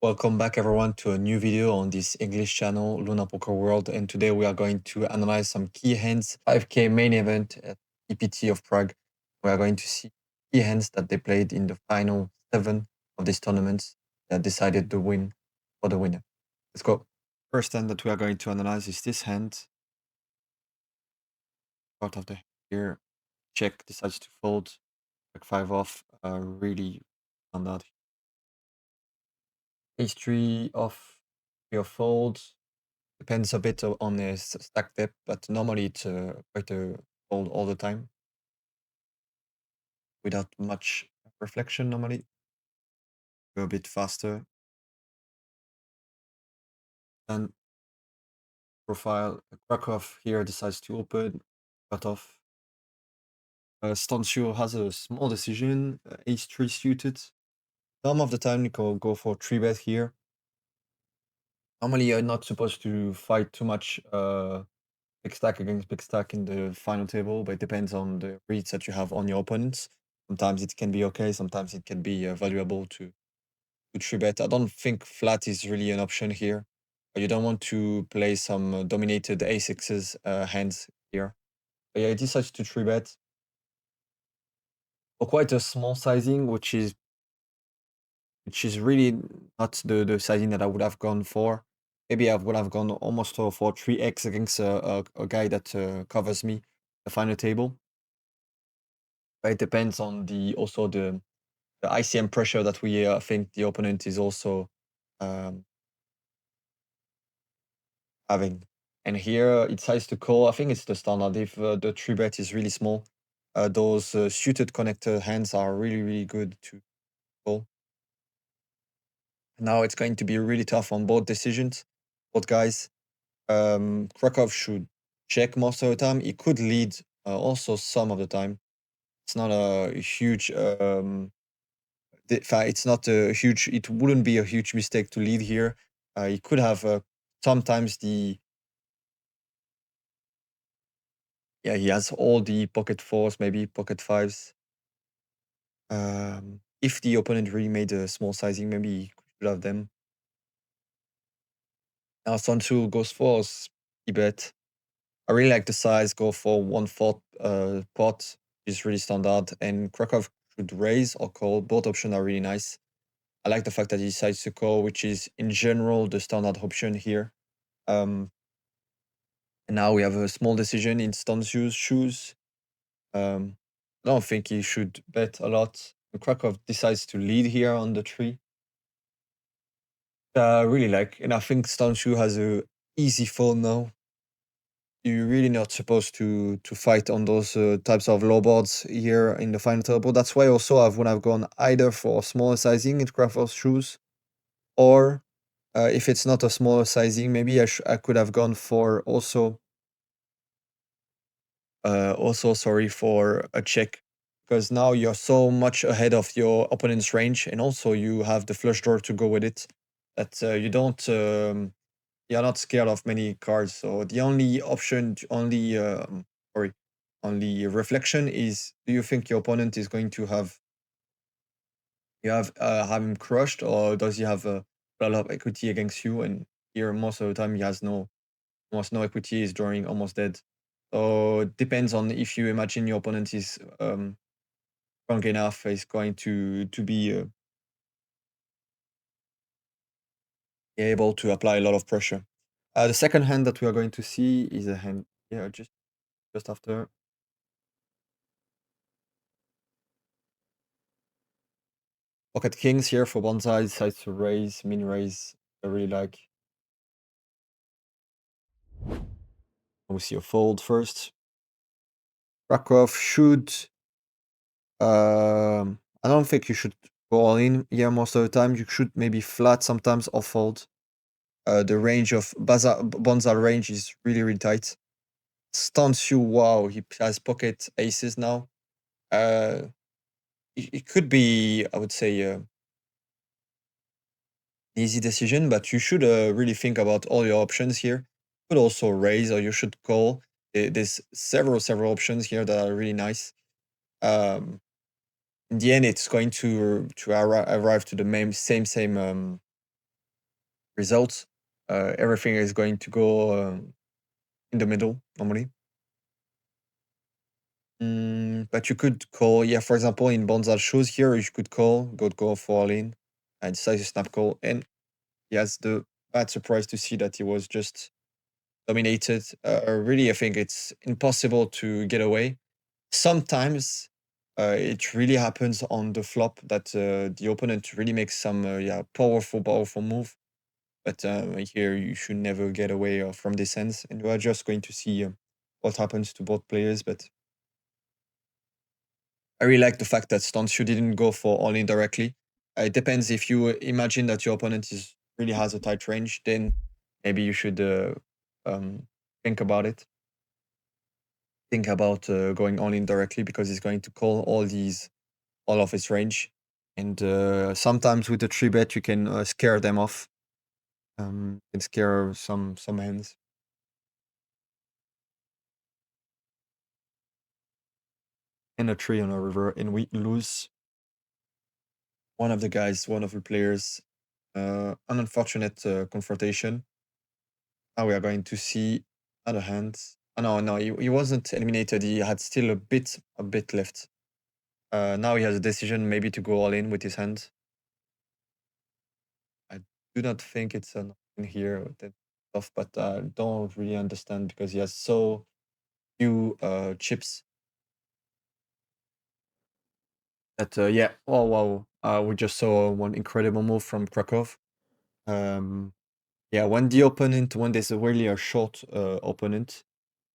Welcome back everyone to a new video on this English channel, Luna Poker World, and today we are going to analyze some key hands, 5K main event at EPT of Prague. We are going to see key hands that they played in the final 7 of this tournament that decided the win for the winner. Let's go. First hand that we are going to analyze is this hand. Part of the here, check, decides to fold, like 5 off, really on that. Ace-3 off, your fold. Depends a bit on the stack depth, but normally it's quite a fold all the time without much reflection normally. Go a bit faster. And profile, Krakow here decides to open, cut off. Stansio has a small decision, ace-3 suited. Some of the time you can go for 3-bet here. Normally you're not supposed to fight too much big stack against big stack in the final table, but it depends on the reads that you have on your opponents. Sometimes it can be okay, sometimes it can be valuable to 3-bet. I don't think flat is really an option here. You don't want to play some dominated a6s hands here. But yeah, it decides to 3-bet for quite a small sizing, which is really not the sizing that I would have gone for. Maybe I would have gone almost for 3x against a guy that covers me the final table. But it depends on the ICM pressure that we think the opponent is also um, having. And here it decides to call. I think it's the standard. If the 3-bet is really small, those suited connector hands are really good to call. Now it's going to be really tough on both decisions, both guys. Krakow should check most of the time. He could lead also some of the time. It's not a huge it's not a huge. It wouldn't be a huge mistake to lead here. He could have sometimes he has all the pocket fours, maybe pocket fives. If the opponent really made a small sizing, maybe he could have them. Now Sun Tzu goes for a bet. I really like the size. Go for 1/4 pot is really standard, and Krakow should raise or call. Both options are really nice. I like the fact that he decides to call, which is in general the standard option here. And now we have a small decision in Stansu's shoes. I don't think he should bet a lot. Krakow decides to lead here on the tree. I really like, and I think Stanshu has a easy fold now. You're really not supposed to fight on those types of low boards here in the final table. That's why also I would have gone either for smaller sizing in Krakow's shoes, or if it's not a smaller sizing, maybe I could have gone for also sorry for a check, because now you're so much ahead of your opponent's range, and also you have the flush draw to go with it, that you don't you're not scared of many cards. So the only option, only reflection is: do you think your opponent is going to have have him crushed, or does he have a lot of equity against you? And here most of the time he has almost no equity, is drawing almost dead. So it depends on if you imagine your opponent is strong enough, is going to be able to apply a lot of pressure. The second hand that we are going to see is a hand, just after. Pocket kings here for one side, decides to raise, min raise. I really like. We see a fold first. Krakow should. I don't think you should go all in here most of the time. You should maybe flat sometimes or fold. The range of Bonza range is really tight. Stance you, wow, he has pocket aces now. It could be, I would say, easy decision, but you should really think about all your options here. You could also raise, or you should call. There's several options here that are really nice. In the end, it's going to arrive to the same result. Everything is going to go in the middle normally. But you could call, yeah, for example, in Bonzal's shoes here, you could call, go for all in, and decide to snap call. And he has the bad surprise to see that he was just dominated. Really, I think it's impossible to get away. Sometimes it really happens on the flop that the opponent really makes some yeah, powerful move. But here you should never get away from this sense, and we are just going to see what happens to both players. But I really like the fact that Stansfield didn't go for all in directly. It depends if you imagine that your opponent is really has a tight range, then maybe you should um, think about it. Think about going all in directly because he's going to call all of his range, and sometimes with a three bet you can scare them off. Can scare some hands. And a tree on a river, and we lose one of the guys, one of the players. An unfortunate confrontation. Now we are going to see other hands. Oh, no, he wasn't eliminated. He had still a bit left. Now he has a decision maybe to go all in with his hand. I do not think it's an in here that tough, but I don't really understand because he has so few chips that yeah. Oh wow! We just saw one incredible move from Krakow. Um, yeah, when there's a really a short opponent,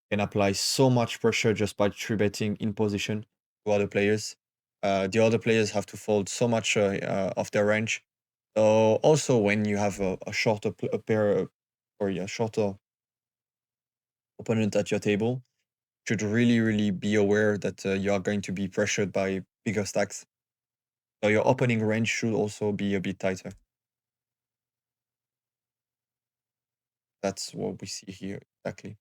can apply so much pressure just by three betting in position to other players. The other players have to fold so much of their range. So also when you have a shorter a pair or a shorter opponent at your table, should really be aware that you are going to be pressured by bigger stacks. So your opening range should also be a bit tighter. That's what we see here exactly.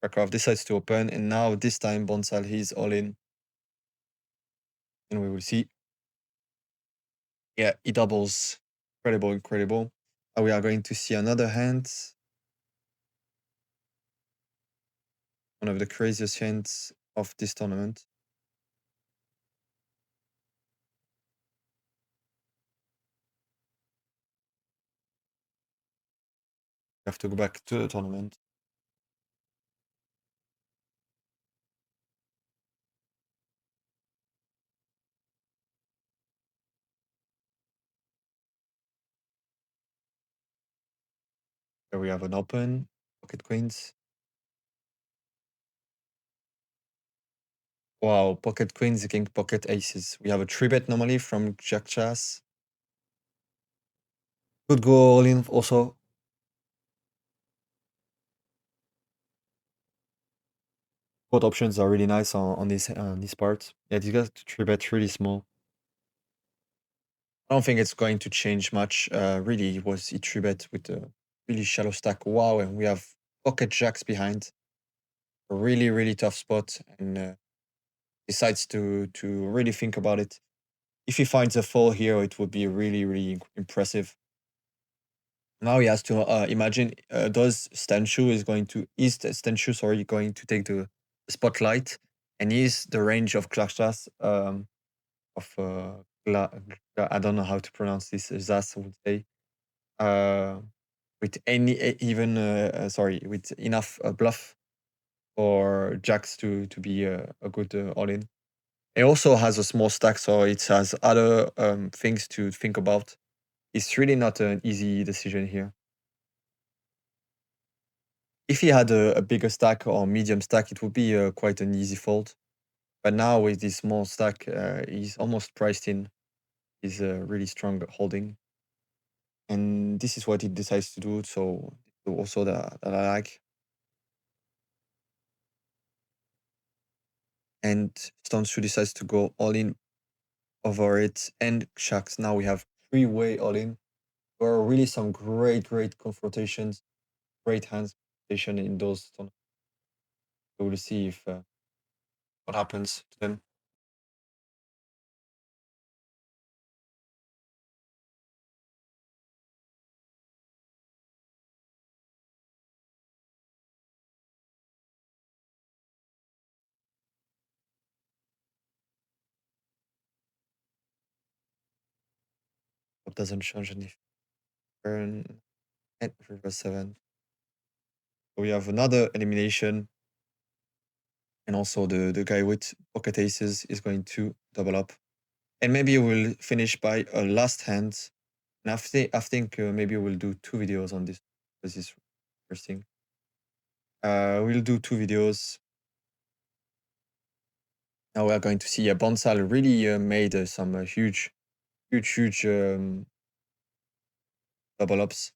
Krakow decides to open, and now this time Bonsal he's all in, and we will see. Yeah, he doubles. Incredible, incredible. We are going to see another hand. One of the craziest hands of this tournament. We have to go back to the tournament. Here we have an open, pocket queens. Wow, pocket queens against pocket aces. We have a three bet normally from Jack Chas. Could go all in also. Both options are really nice on this part. Yeah, these guys three bet really small. I don't think it's going to change much. Really, it was he three bet with a really shallow stack. Wow, and we have pocket jacks behind. A really tough spot, and decides to really think about it. If he finds a fall here, it would be really impressive. Now he has to imagine does Stanshu sorry going to take the spotlight, and is the range of Klashtas of I don't know how to pronounce this, Zas would say, uh, with even sorry, with enough bluff for Jacks to be a good all in. It also has a small stack, so it has other things to think about. It's really not an easy decision here. If he had a bigger stack or medium stack, it would be quite an easy fold. But now with this small stack, he's almost priced in. He's a really strong holding, and this is what he decides to do. So also that I like. And Stones decides to go all in over it, and Sharks. Now we have three-way all in. There are really some great confrontations, great hands confrontation in those tournaments. So we'll see if what happens to them. doesn't change any turn and river 7. So we have another elimination, and also the guy with pocket aces is going to double up. And maybe we'll finish by a last hand. And I think maybe we'll do 2 videos on this because it's interesting. We'll do 2 videos. Now we are going to see Bonsal really made some huge double ups.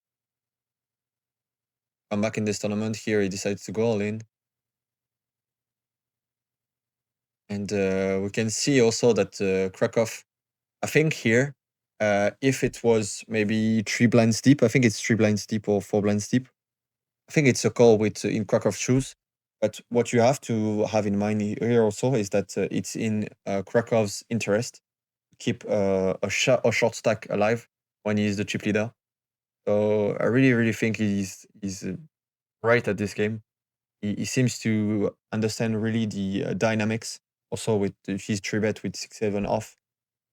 Come back in this tournament. Here he decides to go all in. And we can see also that Krakow, I think here, if it was maybe 3 blinds deep, I think it's 3 blinds deep or 4 blinds deep. I think it's a call with in Krakow shoes. But what you have to have in mind here also is that it's in Krakow's interest to keep a short stack alive when he is the chip leader. So I really think he's right at this game. He seems to understand really the dynamics. Also with his 3-bet with 6-7 off,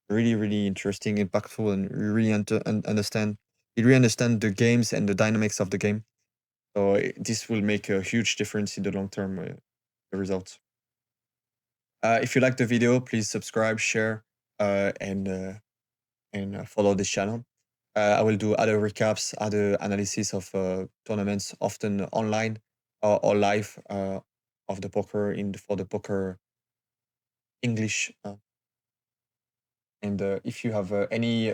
really interesting, impactful, and really understand. He really understand the games and the dynamics of the game. So this will make a huge difference in the long term the results. If you like the video, please subscribe, share, and follow this channel. I will do other recaps, other analysis of tournaments, often online or live of the poker for the poker English. And if you have any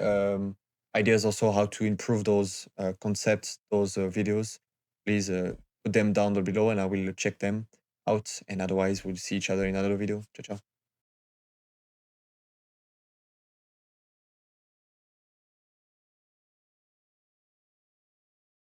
ideas also how to improve those concepts, those videos, please put them down below and I will check them out. And otherwise, we'll see each other in another video. Ciao, ciao.